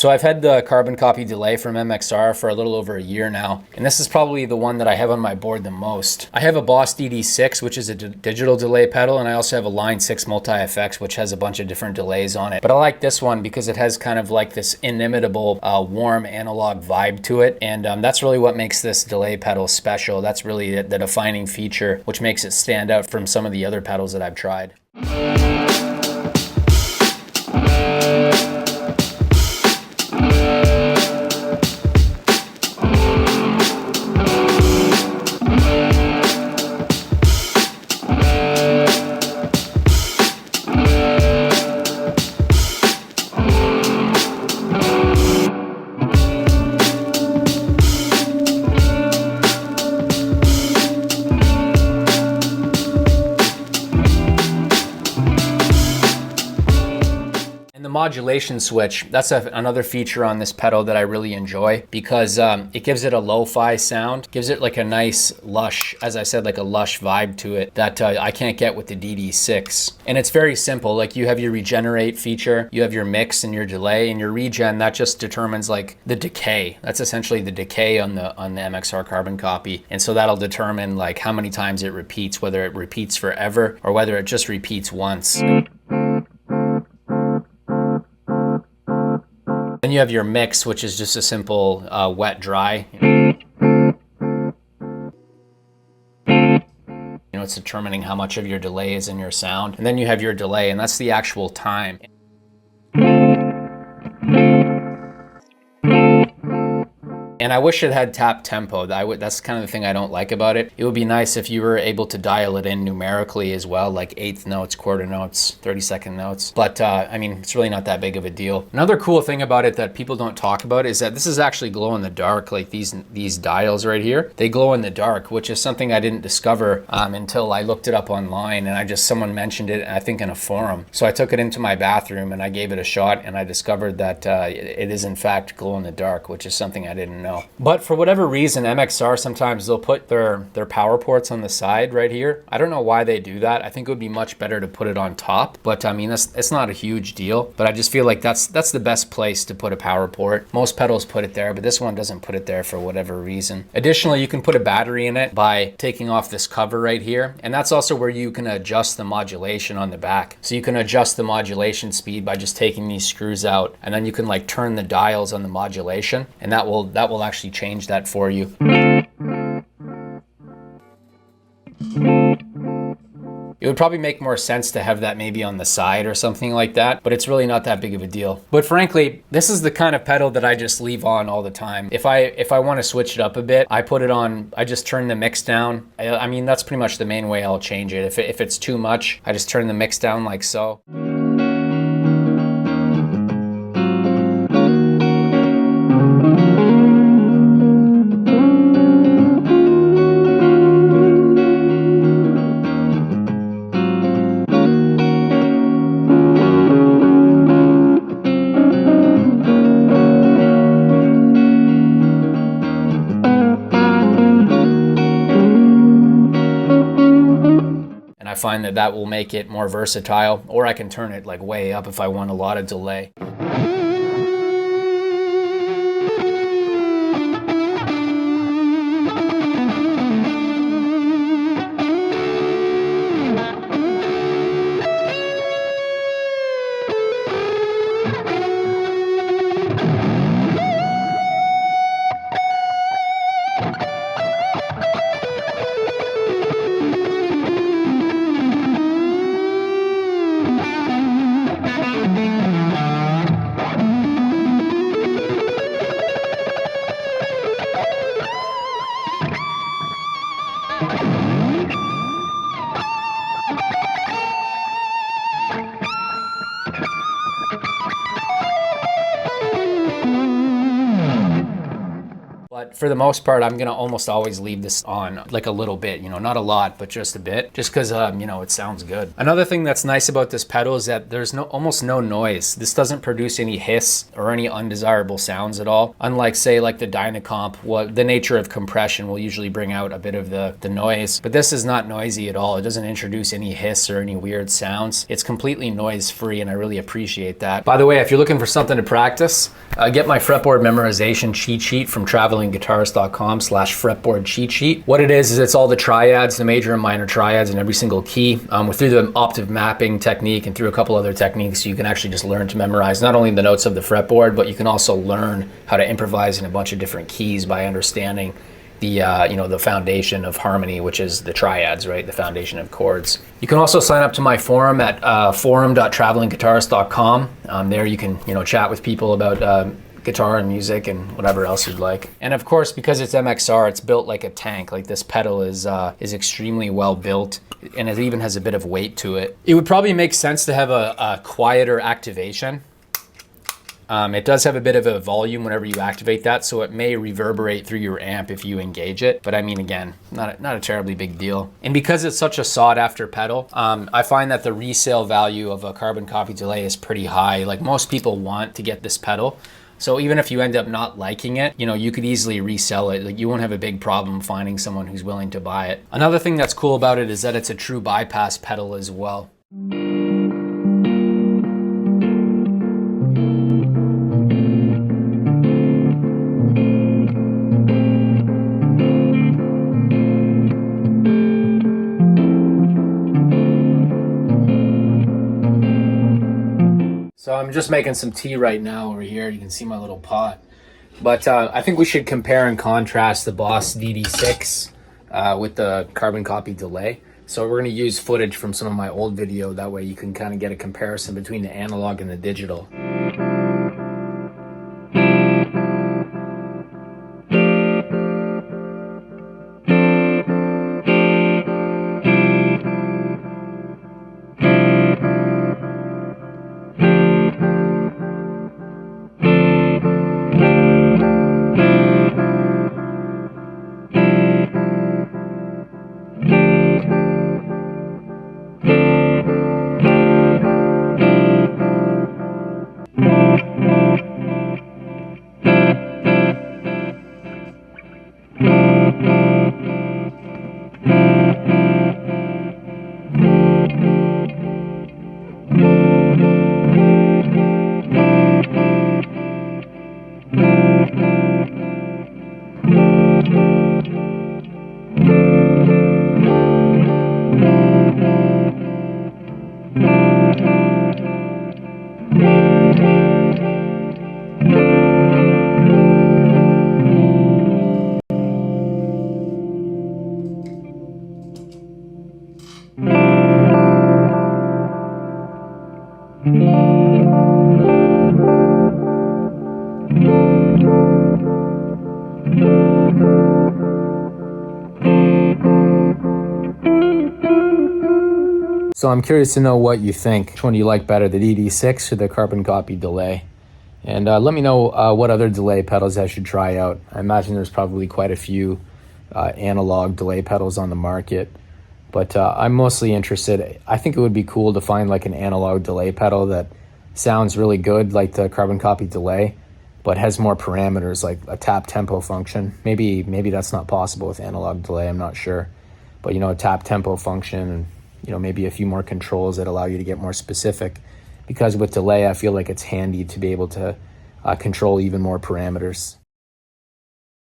So I've had the carbon copy delay from MXR for a little over a year now, and this is probably the one that I have on my board the most. I have a Boss DD6, which is a digital delay pedal, and I also have a Line 6 Multi-FX, which has a bunch of different delays on it. But I like this one because it has kind of like this inimitable warm analog vibe to it, and that's really what makes this delay pedal special. That's really the defining feature, which makes it stand out from some of the other pedals that I've tried. Modulation switch, that's another feature on this pedal that I really enjoy because it gives it a lo-fi sound, gives it like a nice lush, as I said, like a lush vibe to it that I can't get with the DD6. And it's very simple. Like you have your regenerate feature, you have your mix and your delay, and your regen, that just determines like the decay. That's essentially the decay on the MXR carbon copy. And so that'll determine like how many times it repeats, whether it repeats forever or whether it just repeats once. Then you have your mix, which is just a simple wet dry. You know, it's determining how much of your delay is in your sound. And then you have your delay, and that's the actual time. And I wish it had tap tempo. That's kind of the thing I don't like about it. It would be nice if you were able to dial it in numerically as well, like eighth notes, quarter notes, 30-second notes. But I mean, it's really not that big of a deal. Another cool thing about it that people don't talk about is that this is actually glow in the dark. Like these dials right here, they glow in the dark, which is something I didn't discover until I looked it up online, and someone mentioned it, I think in a forum. So I took it into my bathroom and I gave it a shot, and I discovered that it is in fact glow in the dark, which is something I didn't know. But for whatever reason, MXR, sometimes they'll put their power ports on the side right here. I don't know why they do that. I think it would be much better to put it on top, but I mean, it's not a huge deal, but I just feel like that's the best place to put a power port. Most pedals put it there, but this one doesn't put it there for whatever reason. Additionally, you can put a battery in it by taking off this cover right here, and that's also where you can adjust the modulation on the back. So you can adjust the modulation speed by just taking these screws out, and then you can like turn the dials on the modulation, and that will actually change that for you. It would probably make more sense to have that maybe on the side or something like that, but it's really not that big of a deal. But frankly, this is the kind of pedal that I just leave on all the time. If I want to switch it up a bit, I put it on, I just turn the mix down. I mean, that's pretty much the main way I'll change it. If it's too much, I just turn the mix down like so. I find that will make it more versatile, or I can turn it like way up if I want a lot of delay. But for the most part, I'm gonna almost always leave this on like a little bit, you know, not a lot, but just a bit, just because, you know, it sounds good. Another thing that's nice about this pedal is that there's almost no noise. This doesn't produce any hiss or any undesirable sounds at all. Unlike, say, like the Dynacomp, the nature of compression will usually bring out a bit of the noise, but this is not noisy at all. It doesn't introduce any hiss or any weird sounds. It's completely noise free, and I really appreciate that. By the way, if you're looking for something to practice, get my fretboard memorization cheat sheet from travelingguitarist.com/fretboard cheat sheet. What it is it's all the triads, the major and minor triads in every single key. Through the octave mapping technique and through a couple other techniques, you can actually just learn to memorize not only the notes of the fretboard, but you can also learn how to improvise in a bunch of different keys by understanding the you know, the foundation of harmony, which is the triads, right? The foundation of chords. You can also sign up to my forum at forum.travelingguitarist.com. There you can, you know, chat with people about guitar and music and whatever else you'd like. And of course, because it's MXR, it's built like a tank. Like, this pedal is extremely well built, and it even has a bit of weight to it. It would probably make sense to have a quieter activation. It does have a bit of a volume whenever you activate that, so it may reverberate through your amp if you engage it. But I mean, again, not a terribly big deal. And because it's such a sought after pedal, I find that the resale value of a carbon copy delay is pretty high. Like, most people want to get this pedal. So even if you end up not liking it, you know, you could easily resell it. Like, you won't have a big problem finding someone who's willing to buy it. Another thing that's cool about it is that it's a true bypass pedal as well. So I'm just making some tea right now over here. You can see my little pot. But I think we should compare and contrast the Boss DD6 with the carbon copy delay. So we're going to use footage from some of my old video. That way you can kind of get a comparison between the analog and the digital. So I'm curious to know what you think. Which one do you like better, the DD6 or the carbon copy delay? And let me know what other delay pedals I should try out. I imagine there's probably quite a few analog delay pedals on the market, but I'm mostly interested. I think it would be cool to find like an analog delay pedal that sounds really good like the carbon copy delay, but has more parameters like a tap tempo function. Maybe that's not possible with analog delay, I'm not sure. But, you know, a tap tempo function, and, you know, maybe a few more controls that allow you to get more specific. Because with delay, I feel like it's handy to be able to control even more parameters.